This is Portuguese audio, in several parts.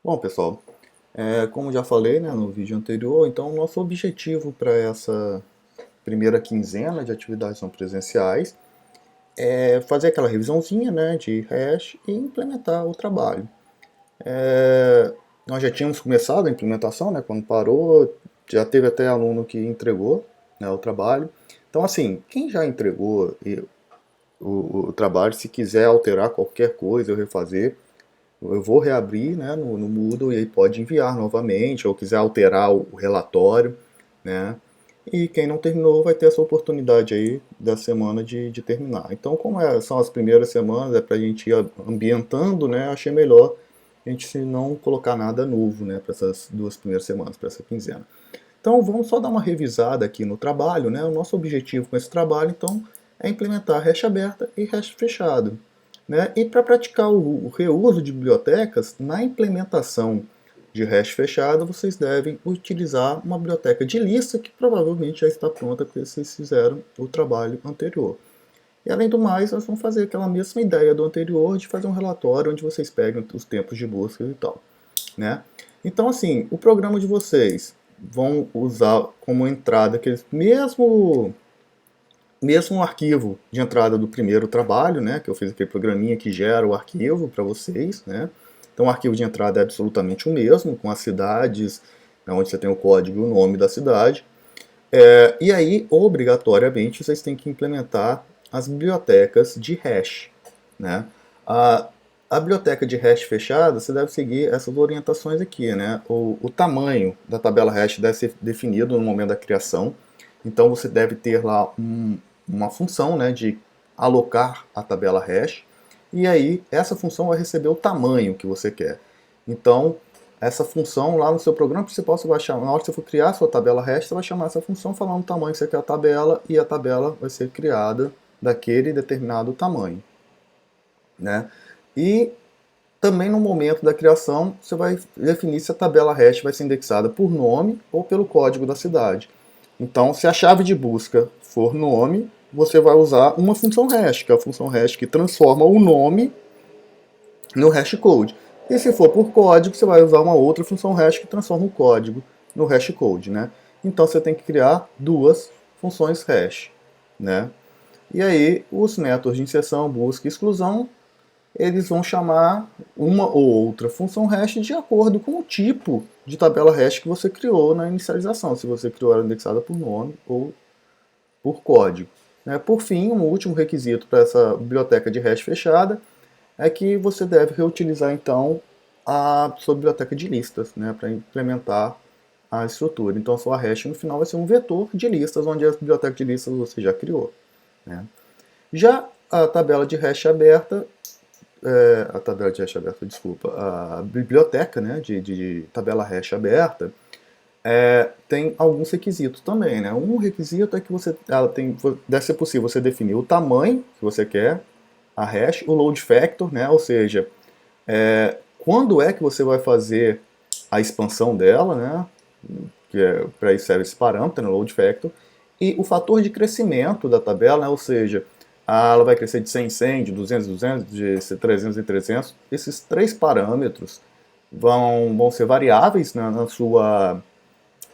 Bom, pessoal, como já falei, né, no vídeo anterior, então o nosso objetivo para essa primeira quinzena de atividades não presenciais é fazer aquela revisãozinha, né, de hash e implementar o trabalho. Nós já tínhamos começado a implementação, né, quando parou, já teve até aluno que entregou, né, o trabalho. Então, assim, quem já entregou o trabalho, se quiser alterar qualquer coisa ou refazer, eu vou reabrir, né, no Moodle e aí pode enviar novamente, ou quiser alterar o relatório, né? E quem não terminou vai ter essa oportunidade aí da semana de terminar. Então, como são as primeiras semanas, é para a gente ir ambientando, né? Achei melhor a gente se não colocar nada novo, né? Para essas duas primeiras semanas, para essa quinzena. Então, vamos só dar uma revisada aqui no trabalho, né? O nosso objetivo com esse trabalho, então, é implementar hash aberta e hash fechado. Né? E para praticar o reuso de bibliotecas, na implementação de hash fechado, vocês devem utilizar uma biblioteca de lista que provavelmente já está pronta porque vocês fizeram o trabalho anterior. E além do mais, nós vamos fazer aquela mesma ideia do anterior de fazer um relatório onde vocês pegam os tempos de busca e tal. Né? Então, assim, o programa de vocês vão usar como entrada aquele mesmo arquivo de entrada do primeiro trabalho, né, que eu fiz aquele programinha que gera o arquivo para vocês, né. Então o arquivo de entrada é absolutamente o mesmo, com as cidades, né, onde você tem o código e o nome da cidade. E aí, obrigatoriamente, vocês têm que implementar as bibliotecas de hash, né. A, a biblioteca de hash fechada, você deve seguir essas orientações aqui, né. O tamanho da tabela hash deve ser definido no momento da criação. Então você deve ter lá uma função, né, de alocar a tabela hash, e aí essa função vai receber o tamanho que você quer. Então, essa função lá no seu programa principal, você vai chamar, na hora que você for criar a sua tabela hash, você vai chamar essa função falando o tamanho que você quer a tabela, e a tabela vai ser criada daquele determinado tamanho. Né? E também no momento da criação, você vai definir se a tabela hash vai ser indexada por nome ou pelo código da cidade. Então, se a chave de busca for nome, você vai usar uma função hash, que é a função hash que transforma o nome no hash code. E se for por código, você vai usar uma outra função hash que transforma o código no hash code, né? Então você tem que criar duas funções hash, né? E aí os métodos de inserção, busca e exclusão, eles vão chamar uma ou outra função hash de acordo com o tipo de tabela hash que você criou na inicialização, se você criou ela indexada por nome ou por código. Né? Por fim, um último requisito para essa biblioteca de hash fechada é que você deve reutilizar então a sua biblioteca de listas, né, para implementar a estrutura. Então a sua hash no final vai ser um vetor de listas, onde a biblioteca de listas você já criou. Né? Já a tabela de hash aberta, desculpa, a biblioteca, né, de tabela hash aberta, tem alguns requisitos também, né? Um requisito é que deve ser possível você definir o tamanho que você quer, a hash, o load factor, né? Ou seja, quando é que você vai fazer a expansão dela, né? Que para isso serve esse parâmetro, né? Load factor, e o fator de crescimento da tabela, né? Ou seja, ela vai crescer de 100 em 100, de 200 em 200, de 300 em 300. Esses três parâmetros vão ser variáveis, né,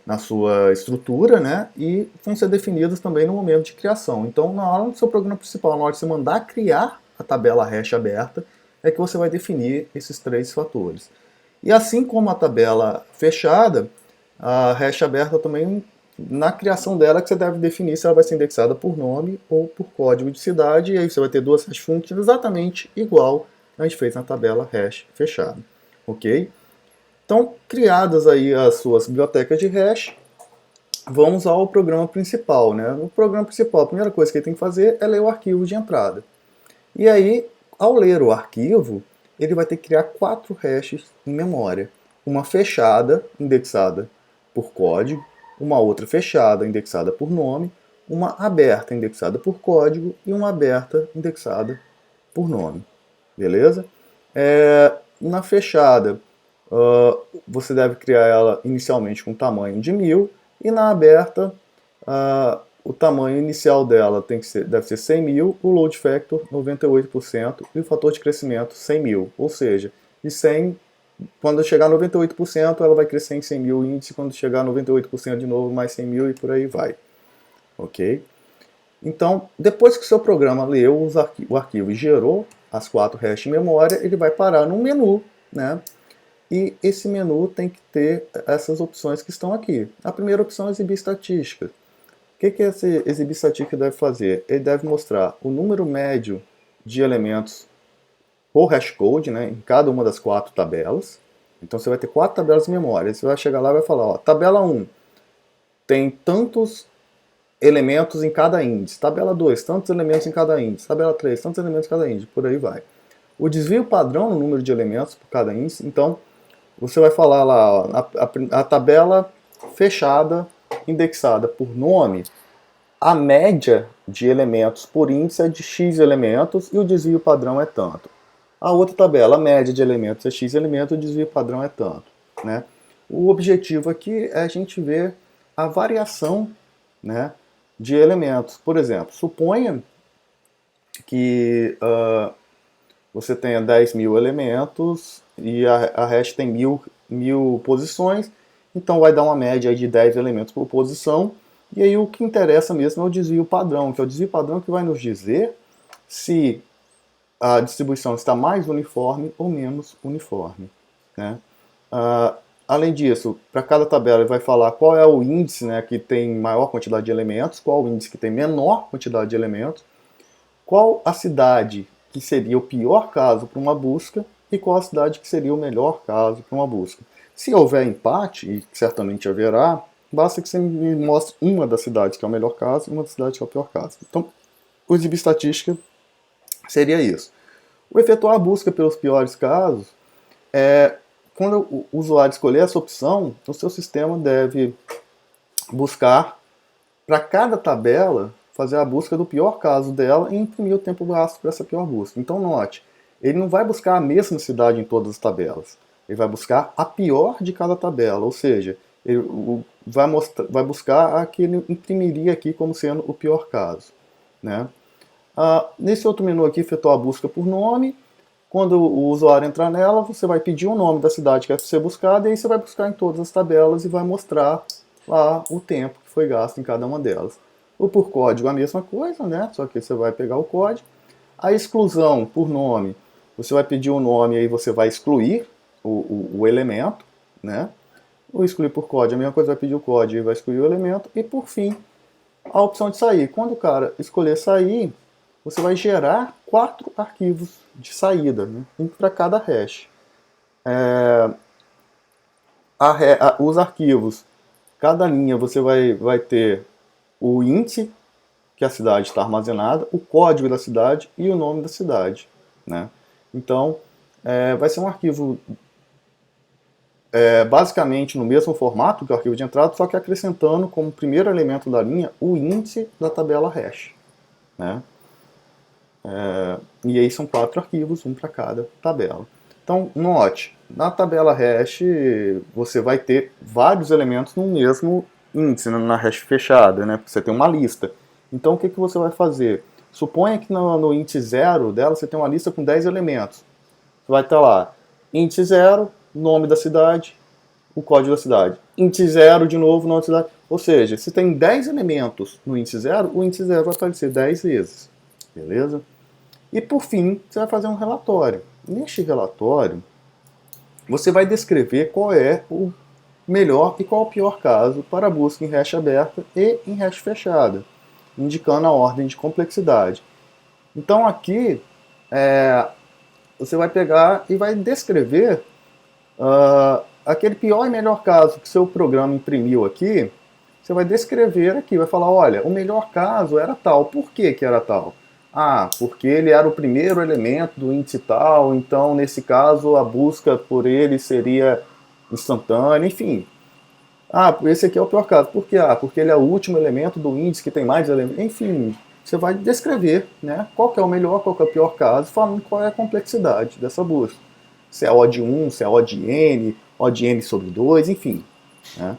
na sua estrutura, né, e vão ser definidas também no momento de criação. Então, na hora do seu programa principal, na hora de você mandar criar a tabela hash aberta, é que você vai definir esses três fatores. E assim como a tabela fechada, a hash aberta também, na criação dela, que você deve definir se ela vai ser indexada por nome ou por código de cidade, e aí você vai ter duas hash functions exatamente igual a gente fez na tabela hash fechada. Ok? Então, criadas aí as suas bibliotecas de hash, vamos ao programa principal. Né? No programa principal, a primeira coisa que ele tem que fazer é ler o arquivo de entrada. E aí, ao ler o arquivo, ele vai ter que criar 4 hashes em memória. Uma fechada, indexada por código, uma outra fechada, indexada por nome, uma aberta, indexada por código, e uma aberta, indexada por nome. Beleza? Na fechada, você deve criar ela inicialmente com tamanho de 1000, e na aberta, o tamanho inicial dela deve ser 100.000, o load factor 98% e o fator de crescimento 100.000, ou seja, de 100 quando chegar a 98%, ela vai crescer em 100 mil o índice, quando chegar a 98% de novo, mais 100 mil e por aí vai. Ok? Então, depois que o seu programa leu o arquivo e gerou as 4 hashes de memória, ele vai parar num menu, né? E esse menu tem que ter essas opções que estão aqui. A primeira opção é exibir estatística. O que esse exibir estatística deve fazer? Ele deve mostrar o número médio de elementos por hashcode, né, em cada uma das 4 tabelas. Então você vai ter 4 tabelas de memória. Você vai chegar lá e vai falar, ó, tabela 1 tem tantos elementos em cada índice. Tabela 2, tantos elementos em cada índice. Tabela 3, tantos elementos em cada índice. Por aí vai. O desvio padrão no número de elementos por cada índice. Então, você vai falar lá, ó, a tabela fechada, indexada por nome, a média de elementos por índice é de X elementos e o desvio padrão é tanto. A outra tabela, a média de elementos é X elementos, o desvio padrão é tanto. Né? O objetivo aqui é a gente ver a variação, né, de elementos. Por exemplo, suponha que você tenha 10 mil elementos e a hash tem mil posições, então vai dar uma média aí de 10 elementos por posição. E aí o que interessa mesmo é o desvio padrão, que é o desvio padrão que vai nos dizer se a distribuição está mais uniforme ou menos uniforme. Né? Além disso, para cada tabela ele vai falar qual é o índice, né, que tem maior quantidade de elementos, qual o índice que tem menor quantidade de elementos, qual a cidade que seria o pior caso para uma busca e qual a cidade que seria o melhor caso para uma busca. Se houver empate, e certamente haverá, basta que você me mostre uma das cidades que é o melhor caso e uma das cidades que é o pior caso. Então, o exibir estatística seria isso. O efetuar a busca pelos piores casos é quando o usuário escolher essa opção, o seu sistema deve buscar para cada tabela, fazer a busca do pior caso dela e imprimir o tempo gasto para essa pior busca. Então note, ele não vai buscar a mesma cidade em todas as tabelas. Ele vai buscar a pior de cada tabela, ou seja, ele vai buscar a que ele imprimiria aqui como sendo o pior caso. Né? Nesse outro menu aqui, efetuar a busca por nome. Quando o usuário entrar nela, você vai pedir o nome da cidade que quer ser buscada, e aí você vai buscar em todas as tabelas e vai mostrar lá o tempo que foi gasto em cada uma delas. O por código a mesma coisa, né? Só que você vai pegar o código. A exclusão por nome, você vai pedir o nome e aí você vai excluir o elemento, né? O excluir por código, a mesma coisa, vai pedir o código e vai excluir o elemento. E por fim, a opção de sair. Quando o cara escolher sair, você vai gerar 4 arquivos de saída, né? Um para cada hash. Os arquivos, cada linha você vai ter o índice que a cidade está armazenada, o código da cidade e o nome da cidade. Né? Então, vai ser um arquivo basicamente no mesmo formato que o arquivo de entrada, só que acrescentando como primeiro elemento da linha o índice da tabela hash. Né? E aí são 4 arquivos, um para cada tabela. Então, note, na tabela hash você vai ter vários elementos no mesmo índice, na hash fechada, né? Porque você tem uma lista. Então, o que você vai fazer? Suponha que no índice 0 dela você tem uma lista com 10 elementos. Você vai estar lá, índice 0, nome da cidade, o código da cidade. Índice 0, de novo, nome da cidade. Ou seja, se tem 10 elementos no índice 0, o índice 0 vai aparecer 10 vezes. Beleza? E por fim, você vai fazer um relatório. Neste relatório, você vai descrever qual é o melhor e qual o pior caso para a busca em hash aberta e em hash fechada, indicando a ordem de complexidade. Então aqui, você vai pegar e vai descrever aquele pior e melhor caso que seu programa imprimiu aqui. Você vai descrever aqui, vai falar, olha, o melhor caso era tal. Por que era tal? Porque ele era o primeiro elemento do índice tal, então nesse caso a busca por ele seria instantânea, enfim. Esse aqui é o pior caso. Por quê? Porque ele é o último elemento do índice que tem mais elementos. Enfim, você vai descrever, né, qual que é o melhor, qual que é o pior caso, falando qual é a complexidade dessa busca. Se é O de 1, se é O de N sobre 2, enfim. Né?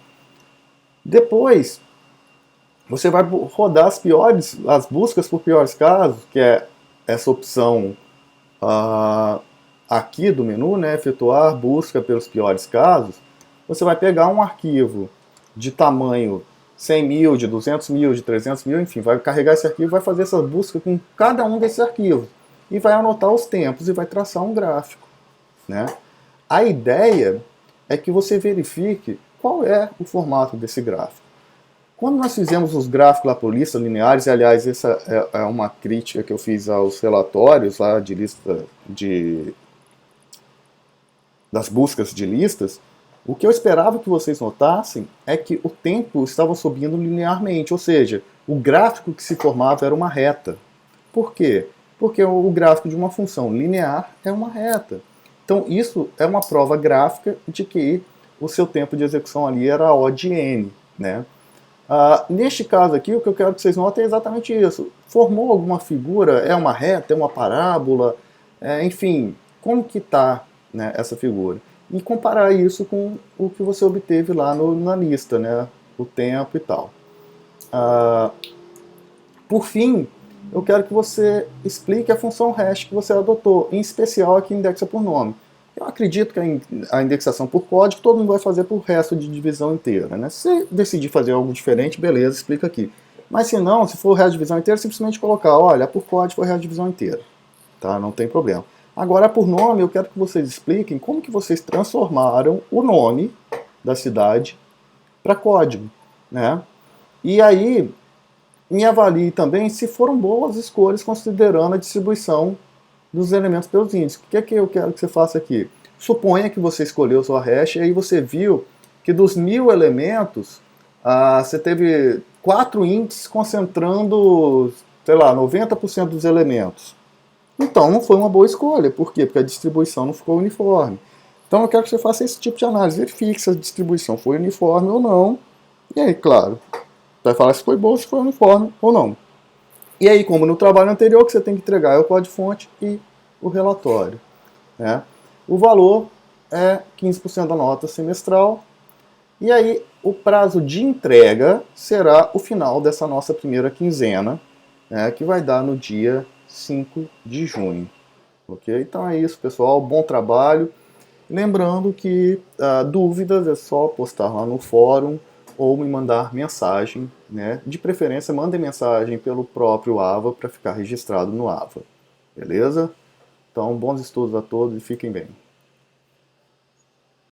Depois, você vai rodar as buscas por piores casos, que é essa opção aqui do menu, né, efetuar busca pelos piores casos, você vai pegar um arquivo de tamanho 100 mil, de 200 mil, de 300 mil, enfim, vai carregar esse arquivo, vai fazer essa busca com cada um desses arquivos e vai anotar os tempos e vai traçar um gráfico, né? A ideia é que você verifique qual é o formato desse gráfico. Quando nós fizemos os gráficos lá por listas lineares, e aliás, essa é uma crítica que eu fiz aos relatórios lá de lista das buscas de listas, o que eu esperava que vocês notassem é que o tempo estava subindo linearmente, ou seja, o gráfico que se formava era uma reta. Por quê? Porque o gráfico de uma função linear é uma reta. Então isso é uma prova gráfica de que o seu tempo de execução ali era O de n, né? Neste caso aqui, o que eu quero que vocês notem é exatamente isso. Formou alguma figura? É uma reta? É uma parábola? Enfim, como que está, né, essa figura? E comparar isso com o que você obteve lá na lista, né, o tempo e tal. Por fim, eu quero que você explique a função hash que você adotou, em especial a que indexa por nome. Eu acredito que a indexação por código todo mundo vai fazer por resto de divisão inteira, né? Se você decidir fazer algo diferente, beleza, explica aqui. Mas se não, se for o resto de divisão inteira, simplesmente colocar, olha, por código foi o resto de divisão inteira. Tá? Não tem problema. Agora, por nome, eu quero que vocês expliquem como que vocês transformaram o nome da cidade para código, né? E aí, me avalie também se foram boas escolhas considerando a distribuição dos elementos pelos índices. O que é que eu quero que você faça aqui? Suponha que você escolheu sua hash e aí você viu que dos 1000 elementos, você teve 4 índices concentrando, sei lá, 90% dos elementos. Então não foi uma boa escolha. Por quê? Porque a distribuição não ficou uniforme. Então eu quero que você faça esse tipo de análise. Verifique se a distribuição foi uniforme ou não. E aí, claro, vai falar se foi boa, se foi uniforme ou não. E aí, como no trabalho anterior, o que você tem que entregar é o código-fonte e o relatório, né? O valor é 15% da nota semestral. E aí, o prazo de entrega será o final dessa nossa primeira quinzena, né, que vai dar no dia 5 de junho. Ok? Então é isso, pessoal. Bom trabalho. Lembrando que dúvidas é só postar lá no fórum ou me mandar mensagem, né? De preferência, mandem mensagem pelo próprio AVA para ficar registrado no AVA. Beleza? Então, bons estudos a todos e fiquem bem.